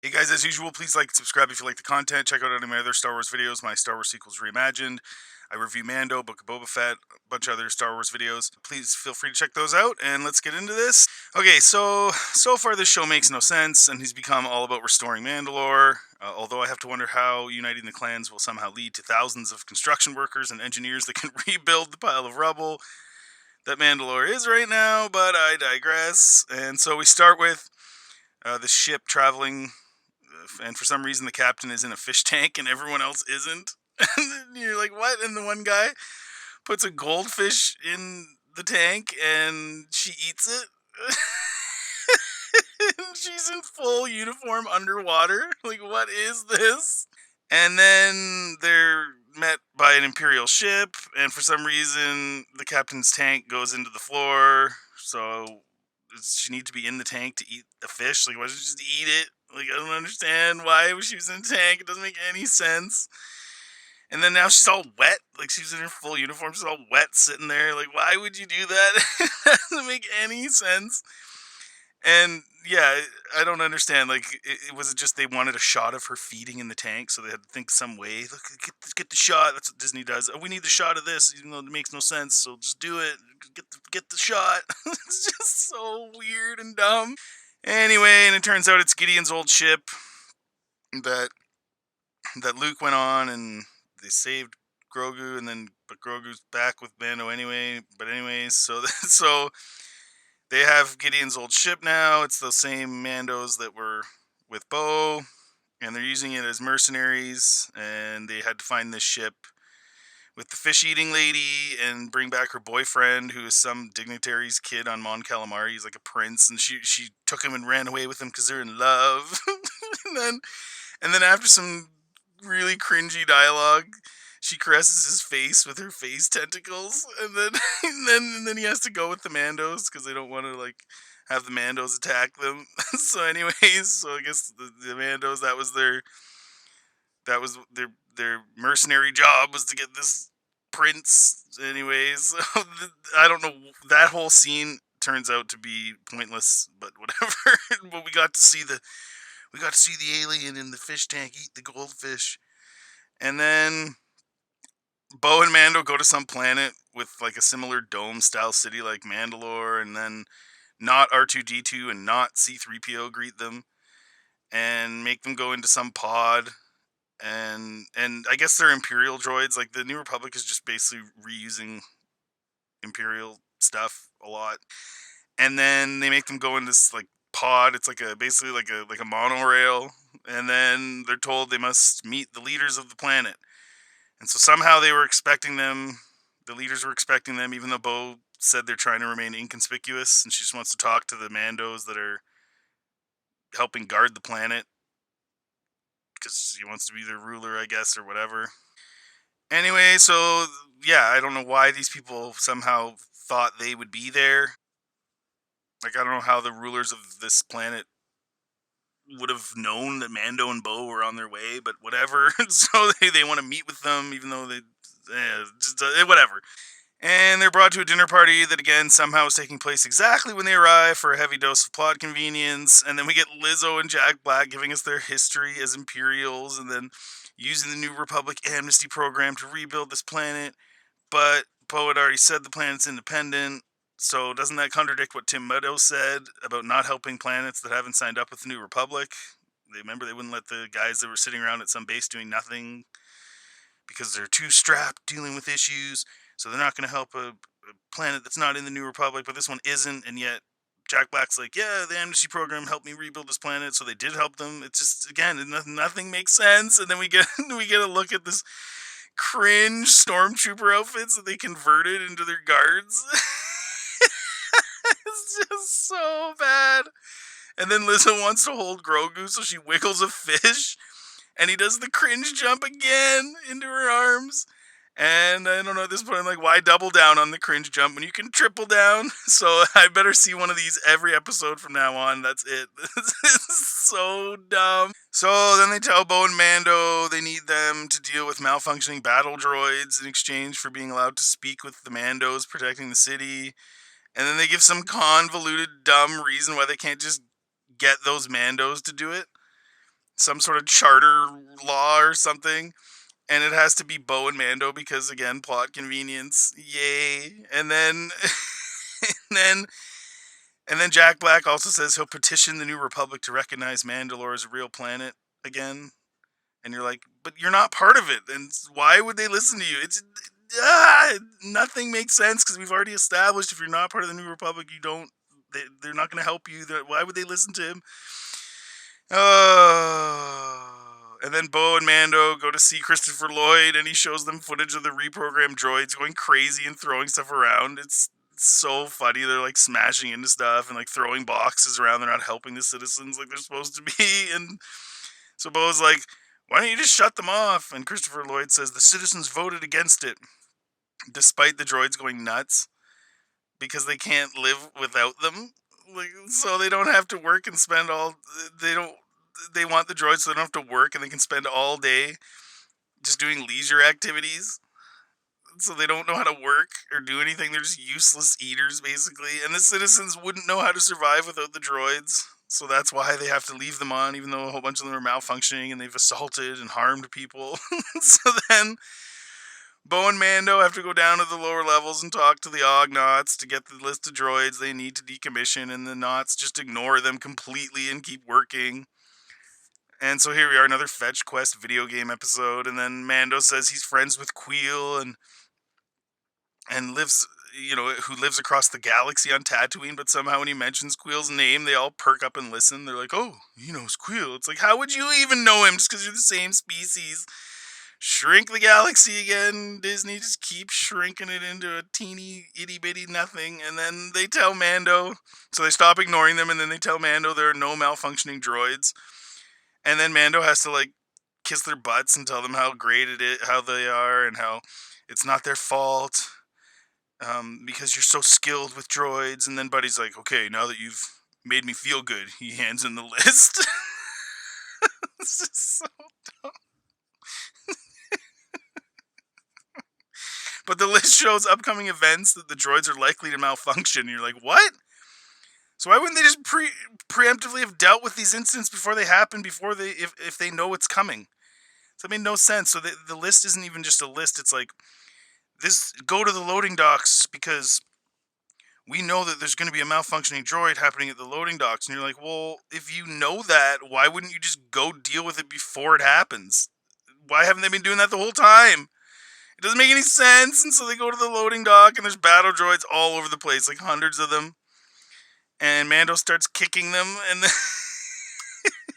Hey guys, as usual, please like and subscribe if you like the content. Check out any of my other Star Wars videos, my Star Wars sequels reimagined. I review Mando, Book of Boba Fett, a bunch of other Star Wars videos. Please feel free to check those out, and let's get into this. Okay, so far this show makes no sense, and he's become all about restoring Mandalore. Although I have to wonder how uniting the clans will somehow lead to thousands of construction workers and engineers that can rebuild the pile of rubble that Mandalore is right now, but I digress. And so we start with the ship traveling, and for some reason the captain is in a fish tank and everyone else isn't. And you're like, what? And the one guy puts a goldfish in the tank and she eats it. And she's in full uniform underwater. Like, what is this? And then they're met by an Imperial ship, and for some reason the captain's tank goes into the floor. So does she need to be in the tank to eat the fish? Like, why doesn't she just eat it? Like, I don't understand why she was in the tank. It doesn't make any sense. And then now she's all wet. Like, she's in her full uniform. She's all wet sitting there. Like, why would you do that? It doesn't make any sense. And yeah, I don't understand. Like, it was just they wanted a shot of her feeding in the tank, so they had to think some way. Look, get the shot. That's what Disney does. Oh, we need the shot of this, even though it makes no sense. So just do it. Get the shot. It's just so weird and dumb. Anyway, and it turns out it's Gideon's old ship that Luke went on, and they saved Grogu, and then but Grogu's back with Mando anyway. But anyways, so so they have Gideon's old ship now. It's the same Mandos that were with Bo, and they're using it as mercenaries. And they had to find this ship with the fish-eating lady and bring back her boyfriend, who is some dignitary's kid on Mon Calamari. He's like a prince, and she took him and ran away with him because they're in love. and then and then after some really cringy dialogue, she caresses his face with her face tentacles, and then and then he has to go with the Mandos because they don't want to like have the Mandos attack them. So, anyways, so I guess the Mandos, that was their mercenary job, was to get this prince. Anyways, so I don't know, that whole scene turns out to be pointless, but whatever. But we got to see the alien in the fish tank eat the goldfish. And then Bo and Mando go to some planet with like a similar dome style city like Mandalore, and then not R2D2 and not C3PO greet them and make them go into some pod. And I guess they're Imperial droids. Like, the New Republic is just basically reusing Imperial stuff a lot. And then they make them go in this like pod. It's like a basically like a monorail, and then they're told they must meet the leaders of the planet. And so somehow they were expecting them. The leaders were expecting them, even though Bo said they're trying to remain inconspicuous, and she just wants to talk to the Mandos that are helping guard the planet because she wants to be their ruler, I guess, or whatever. Anyway, so yeah, I don't know why these people somehow thought they would be there. Like, I don't know how the rulers of this planet would have known that Mando and Bo were on their way, but whatever. So they want to meet with them, even though they, whatever. And they're brought to a dinner party that, again, somehow is taking place exactly when they arrive for a heavy dose of plot convenience. And then we get Lizzo and Jack Black giving us their history as Imperials, and then using the New Republic amnesty program to rebuild this planet. But Poe had already said the planet's independent. So doesn't that contradict what Tim Meadows said about not helping planets that haven't signed up with the New Republic? They remember they wouldn't let the guys that were sitting around at some base doing nothing because they're too strapped dealing with issues. So they're not going to help a planet that's not in the New Republic, but this one isn't. And yet Jack Black's like, yeah, the amnesty program helped me rebuild this planet, so they did help them. It's just, again, nothing makes sense. And then we get we get a look at this cringe stormtrooper outfits that they converted into their guards. It's just so bad. And then Lizzo wants to hold Grogu, so she wiggles a fish, and he does the cringe jump again into her arms. And I don't know, at this point, I'm like, why double down on the cringe jump when you can triple down? So I better see one of these every episode from now on. That's it. It's so dumb. So then they tell Bo and Mando they need them to deal with malfunctioning battle droids in exchange for being allowed to speak with the Mandos protecting the city. And then they give some convoluted, dumb reason why they can't just get those Mandos to do it. some sort of charter law or something, and it has to be Bo and Mando because again, plot convenience. Yay! And then, and then, and then Jack Black also says he'll petition the New Republic to recognize Mandalore as a real planet again. And you're like, but you're not part of it, and why would they listen to you? It's nothing makes sense because we've already established if you're not part of the New Republic, you don't. They're not going to help you. Why would they listen to him? And then Bo and Mando go to see Christopher Lloyd, and he shows them footage of the reprogrammed droids going crazy and throwing stuff around. It's so funny. They're like smashing into stuff and like throwing boxes around. They're not helping the citizens like they're supposed to be. And so Bo's like, why don't you just shut them off? And Christopher Lloyd says the citizens voted against it, despite the droids going nuts because they can't live without them. Like, so they don't have to work and spend all. They don't. They want the droids so they don't have to work and they can spend all day just doing leisure activities. So they don't know how to work or do anything. They're just useless eaters, basically. And the citizens wouldn't know how to survive without the droids. So that's why they have to leave them on, even though a whole bunch of them are malfunctioning and they've assaulted and harmed people. So then Bo and Mando have to go down to the lower levels and talk to the Ognaughts to get the list of droids they need to decommission, and the Knots just ignore them completely and keep working. And so here we are, another Fetch Quest video game episode, and then Mando says he's friends with Queel and lives, who lives across the galaxy on Tatooine, but somehow when he mentions Queel's name, they all perk up and listen. They're like, oh, he knows Queel. It's like, how would you even know him just because you're the same species? Shrink the galaxy again, Disney. Just keep shrinking it into a teeny, itty-bitty nothing. And then they tell Mando, so they stop ignoring them, and then they tell Mando there are no malfunctioning droids. And then Mando has to, like, kiss their butts and tell them how great it is, how they are, and how it's not their fault. Because you're so skilled with droids. And then Buddy's like, okay, now that you've made me feel good, he hands in the list. It's just so dumb. But the list shows upcoming events that the droids are likely to malfunction. And you're like, what? So why wouldn't they just preemptively have dealt with these incidents before they happen, if they know it's coming? So it made no sense. So the list isn't even just a list. It's like, go to the loading docks because we know that there's going to be a malfunctioning droid happening at the loading docks. And you're like, well, if you know that, why wouldn't you just go deal with it before it happens? Why haven't they been doing that the whole time? It doesn't make any sense. And so they go to the loading dock and there's battle droids all over the place, like hundreds of them. And Mando starts kicking them, and then,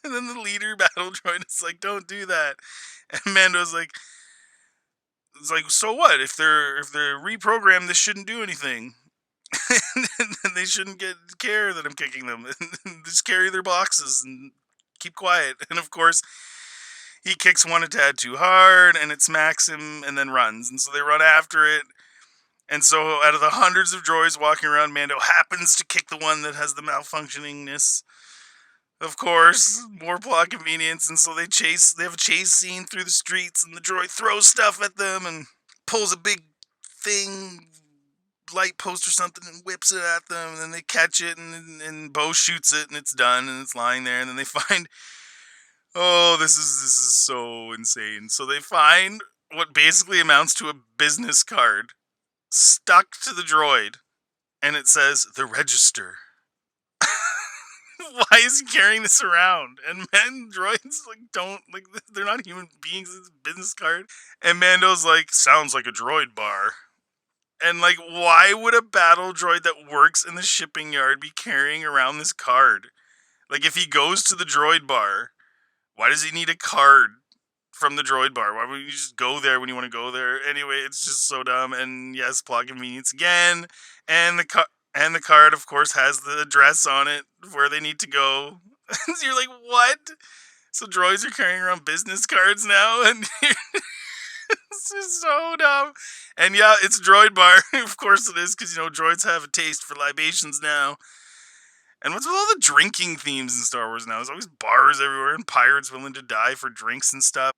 and then the leader battle droid is like, don't do that. And Mando's like, it's like, so what? If they're reprogrammed, this shouldn't do anything. And they shouldn't care that I'm kicking them. Just carry their boxes and keep quiet. And of course, he kicks one a tad too hard, and it smacks him, and then runs. And so they run after it. And so out of the hundreds of droids walking around, Mando happens to kick the one that has the malfunctioningness. Of course, more plot convenience. And so they have a chase scene through the streets, and the droid throws stuff at them and pulls a big thing, light post or something, and whips it at them. And then they catch it, and Bo shoots it, and it's done, and it's lying there. And then they find, oh, this is so insane. So they find what basically amounts to a business card stuck to the droid, and it says the register. Why is he carrying this around? And droids they're not human beings. It's a business card. And Mando's like, sounds like a droid bar. And like, why would a battle droid that works in the shipping yard be carrying around this card? Like, if he goes to the droid bar, why does he need a card from the droid bar? Why would you just go there when you want to go there? Anyway, it's just so dumb. And yes, plot convenience again. And the card, of course, has the address on it where they need to go. So you're like, what? So droids are carrying around business cards now, and it's just so dumb. And yeah, it's a droid bar. Of course it is, because droids have a taste for libations now. And what's with all the drinking themes in Star Wars now? There's always bars everywhere and pirates willing to die for drinks and stuff.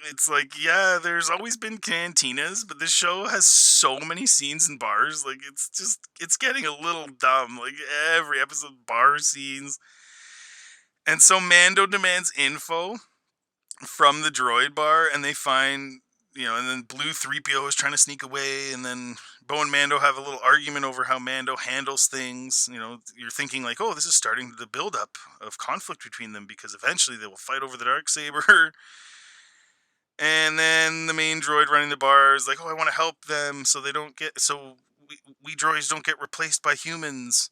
It's like, yeah, there's always been cantinas, but this show has so many scenes in bars. Like, it's getting a little dumb. Like, every episode, bar scenes. And so Mando demands info from the droid bar, and they find, and then Blue 3PO is trying to sneak away, and then Bo and Mando have a little argument over how Mando handles things. You're thinking like, oh, this is starting the buildup of conflict between them because eventually they will fight over the Dark Saber. And then the main droid running the bar is like, oh, I want to help them so we droids don't get replaced by humans.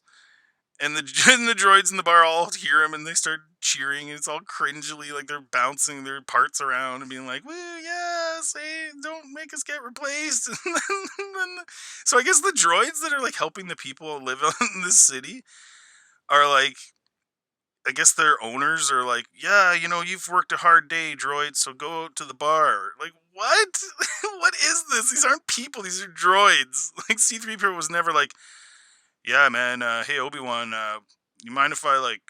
And the and the droids in the bar all hear him and they start cheering. And it's all cringily, like they're bouncing their parts around and being like, "Woo, yeah, say, don't make us get replaced." So I guess the droids that are like helping the people live in this city are like, I guess their owners are like, "Yeah, you've worked a hard day, droid, so go out to the bar." Like, what? What is this? These aren't people. These are droids. Like C-3PO was never like, yeah, man. Hey, Obi-Wan. You mind if I like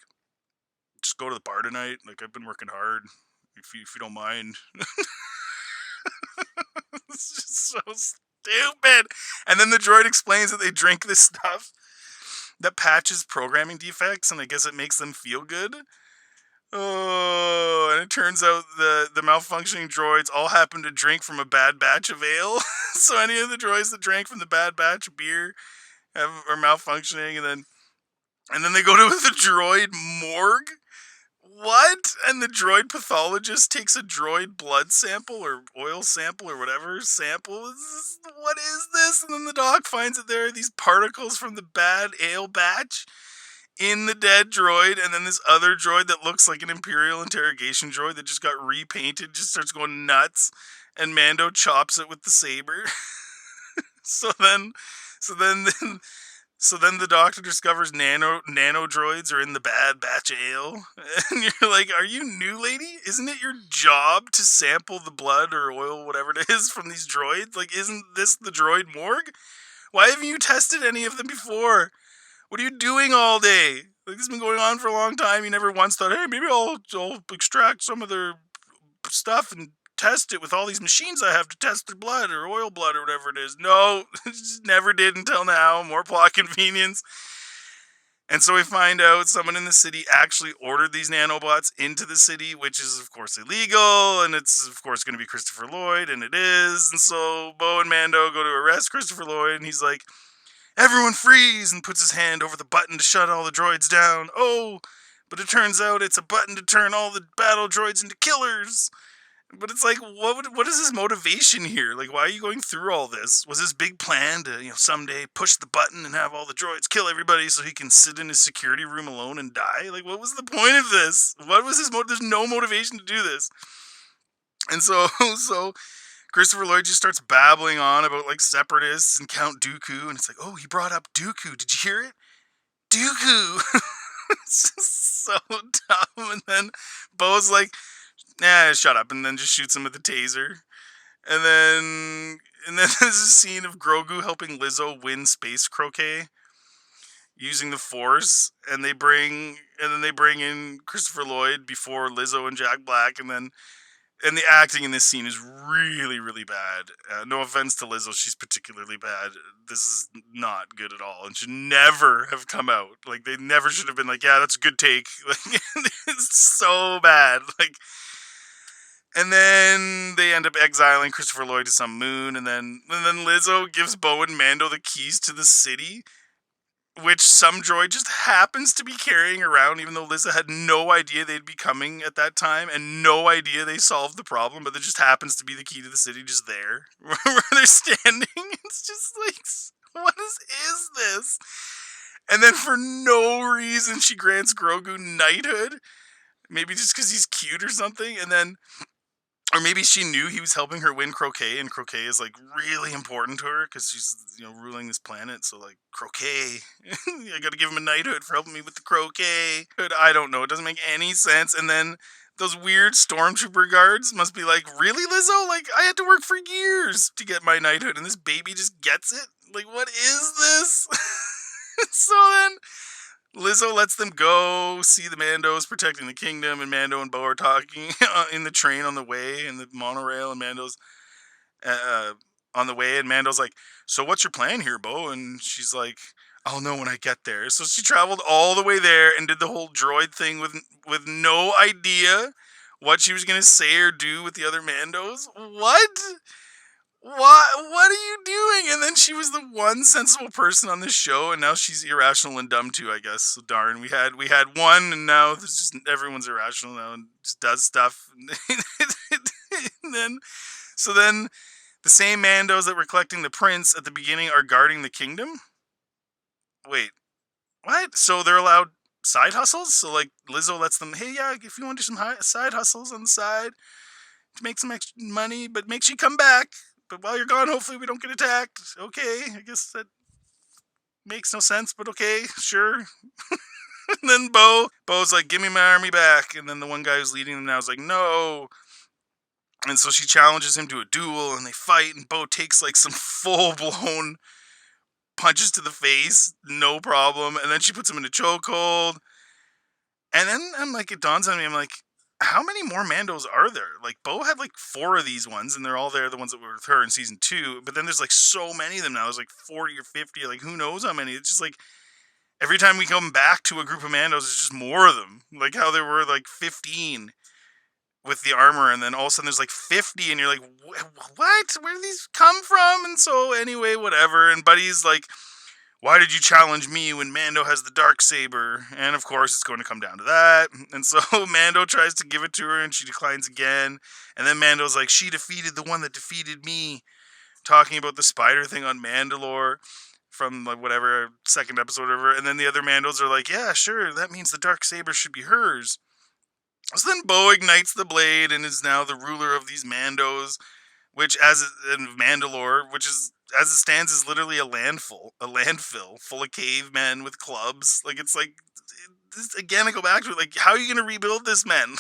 just go to the bar tonight? Like, I've been working hard. If you don't mind. It's just so stupid. And then the droid explains that they drink this stuff that patches programming defects, and I guess it makes them feel good. Oh, and it turns out the malfunctioning droids all happen to drink from a bad batch of ale. So any of the droids that drank from the bad batch of beer are malfunctioning, and then they go to the droid morgue. What? And the droid pathologist takes a droid blood sample or oil sample or whatever sample. What is this? And then the doc finds that there are these particles from the bad ale batch in the dead droid, and then this other droid that looks like an Imperial interrogation droid that just got repainted just starts going nuts, and Mando chops it with the saber. so then, so then, So then the doctor discovers nano droids are in the bad batch of ale. And you're like, are you new, lady? Isn't it your job to sample the blood or oil, whatever it is, from these droids? Like, isn't this the droid morgue? Why haven't you tested any of them before? What are you doing all day? Like, this has been going on for a long time. You never once thought, hey, maybe I'll extract some of their stuff and test it with all these machines I have to test their blood or oil blood or whatever it is. No, just never did until now. More plot convenience. And so we find out someone in the city actually ordered these nanobots into the city, which is, of course, illegal. And it's, of course, going to be Christopher Lloyd, and it is. And so Bo and Mando go to arrest Christopher Lloyd, and he's like, everyone freeze, and puts his hand over the button to shut all the droids down. Oh, but it turns out it's a button to turn all the battle droids into killers. But it's like, what is his motivation here? Like, why are you going through all this? Was his big plan to, someday push the button and have all the droids kill everybody so he can sit in his security room alone and die? Like, what was the point of this? What was his There's no motivation to do this. And so Christopher Lloyd just starts babbling on about, like, separatists and Count Dooku, and it's like, oh, he brought up Dooku. Did you hear it? Dooku! It's just so dumb. And then Bo's like, nah, shut up, and then just shoots him with the taser. And then there's a scene of Grogu helping Lizzo win space croquet using the Force, and then they bring in Christopher Lloyd before Lizzo and Jack Black, and the acting in this scene is really, really bad. No offense to Lizzo, she's particularly bad. This is not good at all, and should never have come out. Like, they never should have been like, yeah, that's a good take. Like, it's so bad. Like, and then they end up exiling Christopher Lloyd to some moon, and then Lizzo gives Bo and Mando the keys to the city, which some droid just happens to be carrying around, even though Lizzo had no idea they'd be coming at that time, and no idea they solved the problem, but there just happens to be the key to the city just there, where they're standing. It's just like, what is this? And then for no reason, she grants Grogu knighthood. Maybe just because he's cute or something, and then... Or maybe she knew he was helping her win croquet, and croquet is, like, really important to her because she's, ruling this planet. So, like, croquet. I gotta give him a knighthood for helping me with the croquet. But I don't know. It doesn't make any sense. And then those weird stormtrooper guards must be like, really, Lizzo? Like, I had to work for years to get my knighthood, and this baby just gets it? Like, what is this? So then... Lizzo lets them go see the Mandos protecting the kingdom, and Mando and Bo are talking in the train on the way, in the monorail, and Mando's on the way, and Mando's like, so what's your plan here, Bo? And she's like, I'll know when I get there. So she traveled all the way there and did the whole droid thing with no idea what she was gonna say or do with the other Mandos. What? What are you doing? And then she was the one sensible person on this show, and now she's irrational and dumb too, I guess. So darn, we had one, and now there's just everyone's irrational now and just does stuff. And then the same Mandos that were collecting the prince at the beginning are guarding the kingdom. Wait, what? So they're allowed side hustles? So like Lizzo lets them, hey, yeah, if you want to do some side hustles on the side to make some extra money, but make sure you come back. But while you're gone, hopefully we don't get attacked. Okay, I guess that makes no sense, but okay, sure. And then Bo's like, give me my army back. And then the one guy who's leading them now is like, no. And so she challenges him to a duel, and they fight, and Bo takes like some full-blown punches to the face, no problem. And then she puts him in a chokehold. And then I'm like, it dawns on me, I'm like, how many more Mandos are there? Like, Bo had like 4 of these ones, and they're all there, the ones that were with her in season 2. But then there's like so many of them now. There's like 40 or 50, like who knows how many. It's just like every time we come back to a group of Mandos, there's just more of them. Like how there were like 15 with the armor, and then all of a sudden there's like 50, and you're like, what? Where do these come from? And so anyway, whatever. And Buddy's like, why did you challenge me when Mando has the Dark Saber? And of course, it's going to come down to that. And so Mando tries to give it to her, and she declines again. And then Mando's like, she defeated the one that defeated me, talking about the spider thing on Mandalore from like whatever second episode or whatever. And then the other Mandos are like, yeah, sure, that means the Dark Saber should be hers. So then Bo ignites the blade and is now the ruler of these Mandos, which in Mandalore, which is as it stands is literally a landfill full of cavemen with clubs. Like it's like again, I go back to it. Like, how are you going to rebuild this, man?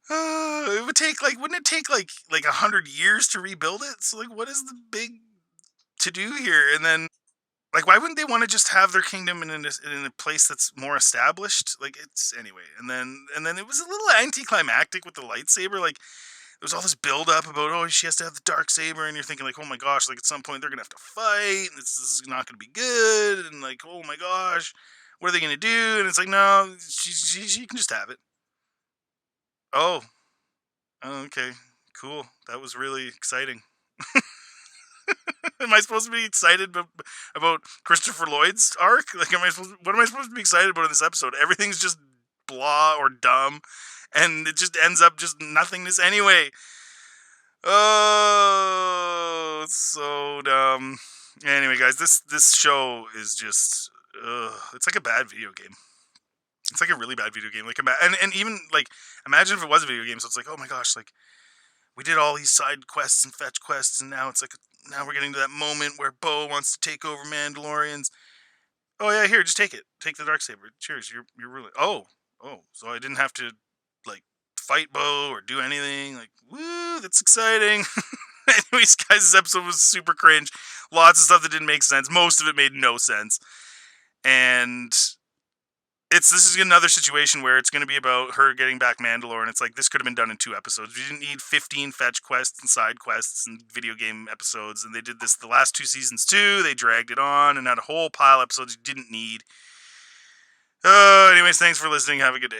It would take like, wouldn't it take like 100 years to rebuild it? So like, what is the big to do here? And then like, why wouldn't they want to just have their kingdom in a place that's more established? Like, it's anyway. And then it was a little anticlimactic with the lightsaber. Like, there was all this build up about, oh, she has to have the dark saber, and you're thinking like, oh my gosh, like at some point they're gonna have to fight, and this is not gonna be good, and like, oh my gosh, what are they gonna do? And it's like, no, she can just have it. Oh, okay, cool. That was really exciting. Am I supposed to be excited about Christopher Lloyd's arc? Like, what am I supposed to be excited about in this episode? Everything's just blah or dumb, and it just ends up just nothingness anyway. Oh, it's so dumb. Anyway, guys, this show is just, it's like a bad video game. It's like a really bad video game. Like, and even like, imagine if it was a video game. So it's like, oh my gosh, like we did all these side quests and fetch quests, and now it's like, now we're getting to that moment where Bo wants to take over Mandalorians. Oh yeah, here, just take it. Take the dark saber. Cheers, you're ruling. Oh, so I didn't have to like fight Bo or do anything. Like, woo, that's exciting. Anyways, guys, this episode was super cringe. Lots of stuff that didn't make sense. Most of it made no sense. And this is another situation where it's going to be about her getting back Mandalore, and it's like, this could have been done in 2 episodes. We didn't need 15 fetch quests and side quests and video game episodes, and they did this the last 2 seasons too. They dragged it on and had a whole pile of episodes you didn't need. Anyways, thanks for listening. Have a good day.